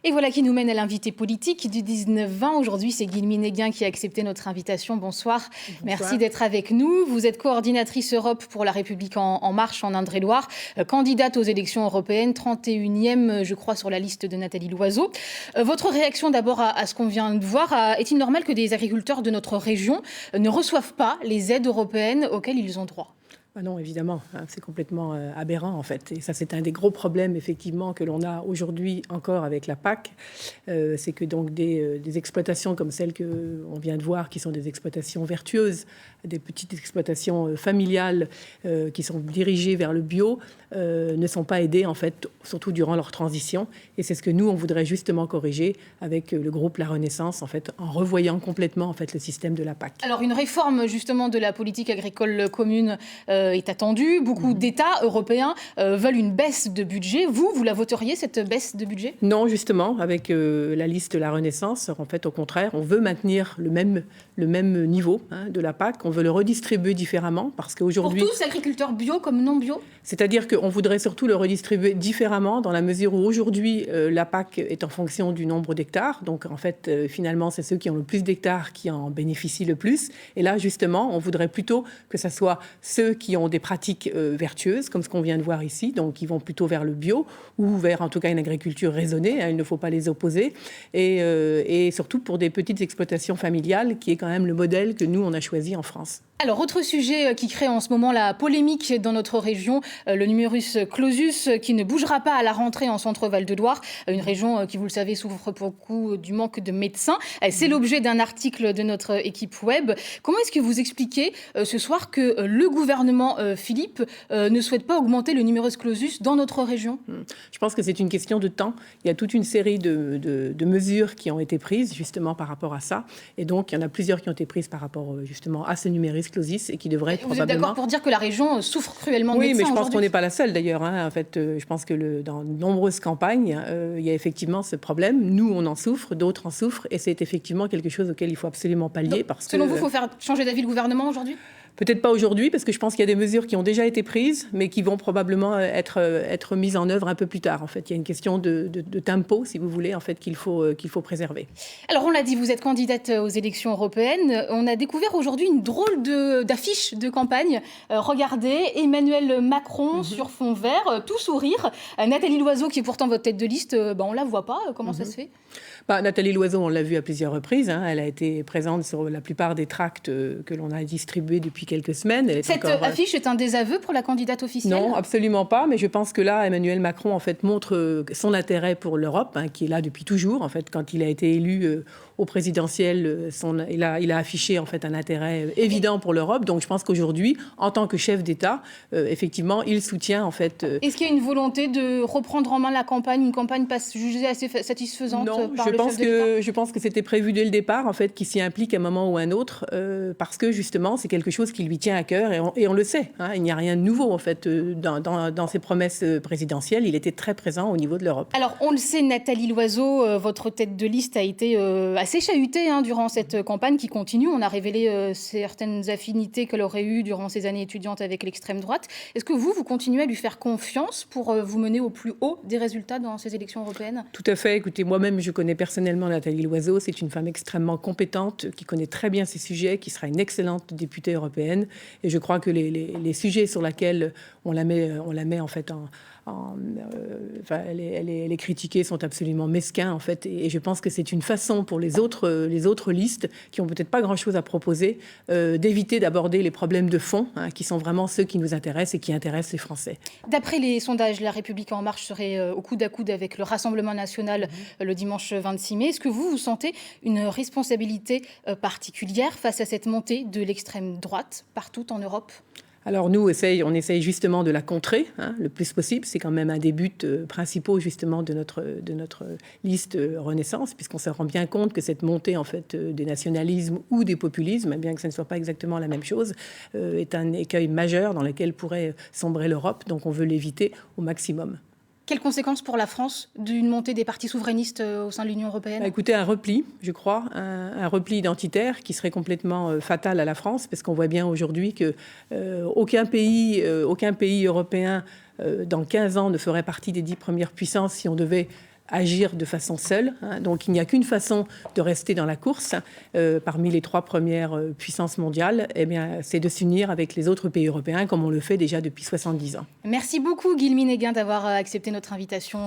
Et voilà qui nous mène à l'invité politique du 19-20. Aujourd'hui, c'est Guillemine Héguin qui a accepté notre invitation. Bonsoir. Merci d'être avec nous. Vous êtes coordinatrice Europe pour La République en marche en Indre-et-Loire, candidate aux élections européennes, 31e, je crois, sur la liste de Nathalie Loiseau. Votre réaction d'abord à ce qu'on vient de voir. Est-il normal que des agriculteurs de notre région ne reçoivent pas les aides européennes auxquelles ils ont droit ? Ah non, évidemment, c'est complètement aberrant en fait. Et ça, c'est un des gros problèmes effectivement que l'on a aujourd'hui encore avec la PAC. C'est que donc des exploitations comme celles qu'on vient de voir, qui sont des exploitations vertueuses, des petites exploitations familiales qui sont dirigées vers le bio, ne sont pas aidées en fait, surtout durant leur transition. Et c'est ce que nous, on voudrait justement corriger avec le groupe La Renaissance, en fait, en revoyant complètement en fait, le système de la PAC. Alors une réforme justement de la politique agricole commune est attendue. Beaucoup d'États européens veulent une baisse de budget. Vous la voteriez, cette baisse de budget ? Non, justement, avec la liste La Renaissance, en fait, au contraire, on veut maintenir le même niveau de la PAC. On veut le redistribuer différemment parce qu'aujourd'hui... Pour tous, agriculteurs bio comme non bio ? C'est-à-dire qu'on voudrait surtout le redistribuer différemment dans la mesure où aujourd'hui, la PAC est en fonction du nombre d'hectares. Donc, en fait, finalement, c'est ceux qui ont le plus d'hectares qui en bénéficient le plus. Et là, justement, on voudrait plutôt que ce soit ceux qui ont des pratiques vertueuses, comme ce qu'on vient de voir ici, donc qui vont plutôt vers le bio ou vers, en tout cas, une agriculture raisonnée. Il ne faut pas les opposer. Et surtout pour des petites exploitations familiales, qui est quand même le modèle que nous, on a choisi en France. Alors, autre sujet qui crée en ce moment la polémique dans notre région, le numerus clausus qui ne bougera pas à la rentrée en Centre-Val de Loire, une région qui, vous le savez, souffre beaucoup du manque de médecins. C'est l'objet d'un article de notre équipe web. Comment est-ce que vous expliquez ce soir que le gouvernement Philippe ne souhaite pas augmenter le numerus clausus dans notre région ? Je pense que c'est une question de temps. Il y a toute une série de mesures qui ont été prises justement par rapport à ça. Et donc, il y en a plusieurs qui ont été prises par rapport justement à ce numerus clausus et qui devraient probablement... Vous êtes d'accord pour dire que la région souffre cruellement de médecins aujourd'hui ? Oui, mais je pense qu'on n'est pas la seule d'ailleurs. En fait, je pense que dans de nombreuses campagnes, il y a effectivement ce problème. Nous, on en souffre, d'autres en souffrent. Et c'est effectivement quelque chose auquel il faut absolument pallier. Donc, selon vous, il faut faire changer d'avis le gouvernement aujourd'hui ? Peut-être pas aujourd'hui, parce que je pense qu'il y a des mesures qui ont déjà été prises, mais qui vont probablement être mises en œuvre un peu plus tard. En fait, il y a une question de tempo, si vous voulez, en fait, qu'il faut préserver. Alors, on l'a dit, vous êtes candidate aux élections européennes. On a découvert aujourd'hui une drôle d'affiche de campagne. Regardez, Emmanuel Macron sur fond vert, tout sourire. Nathalie Loiseau, qui est pourtant votre tête de liste, on la voit pas. Comment ça se fait ? Nathalie Loiseau, on l'a vu à plusieurs reprises. Elle a été présente sur la plupart des tracts que l'on a distribués depuis quelques semaines. Cette affiche est un désaveu pour la candidate officielle ? Non, absolument pas. Mais je pense que là, Emmanuel Macron, en fait, montre son intérêt pour l'Europe, qui est là depuis toujours. En fait, quand il a été élu au présidentiel, il a affiché en fait un intérêt évident pour l'Europe. Donc, je pense qu'aujourd'hui, en tant que chef d'État, effectivement, il soutient en fait. Est-ce qu'il y a une volonté de reprendre en main la campagne, une campagne pas jugée assez satisfaisante par le chef de l'État ? Je pense que c'était prévu dès le départ, en fait, qu'il s'y implique à un moment ou à un autre, parce que justement, c'est quelque chose qui lui tient à cœur et on le sait. Il n'y a rien de nouveau, en fait, dans ses promesses présidentielles. Il était très présent au niveau de l'Europe. Alors, on le sait, Nathalie Loiseau, votre tête de liste a été assez chahutée durant cette campagne qui continue. On a révélé certaines affinités qu'elle aurait eues durant ses années étudiantes avec l'extrême droite. Est-ce que vous continuez à lui faire confiance pour vous mener au plus haut des résultats dans ces élections européennes ? Tout à fait. Écoutez, moi-même, je connais personnellement Nathalie Loiseau. C'est une femme extrêmement compétente, qui connaît très bien ces sujets, qui sera une excellente députée européenne. Et je crois que les sujets sur lesquels on la met en fait elle est critiquée, sont absolument mesquins en fait, et je pense que c'est une façon pour les autres listes qui ont peut-être pas grand-chose à proposer d'éviter d'aborder les problèmes de fond qui sont vraiment ceux qui nous intéressent et qui intéressent les Français. D'après les sondages, La République en marche serait au coude à coude avec le Rassemblement national le dimanche 26 mai. Est-ce que vous sentez une responsabilité particulière face à cette montée de l'extrême droite partout en Europe ? Alors nous, on essaye justement de la contrer le plus possible. C'est quand même un des buts principaux justement de notre liste Renaissance, puisqu'on se rend bien compte que cette montée en fait des nationalismes ou des populismes, bien que ce ne soit pas exactement la même chose, est un écueil majeur dans lequel pourrait sombrer l'Europe. Donc on veut l'éviter au maximum. Quelles conséquences pour la France d'une montée des partis souverainistes au sein de l'Union européenne ? Écoutez, un repli, je crois, un repli identitaire qui serait complètement fatal à la France, parce qu'on voit bien aujourd'hui que aucun pays européen dans 15 ans ne ferait partie des 10 premières puissances si on devait agir de façon seule. Donc il n'y a qu'une façon de rester dans la course parmi les 3 premières puissances mondiales, c'est de s'unir avec les autres pays européens comme on le fait déjà depuis 70 ans. Merci beaucoup Guillemine Héguin d'avoir accepté notre invitation.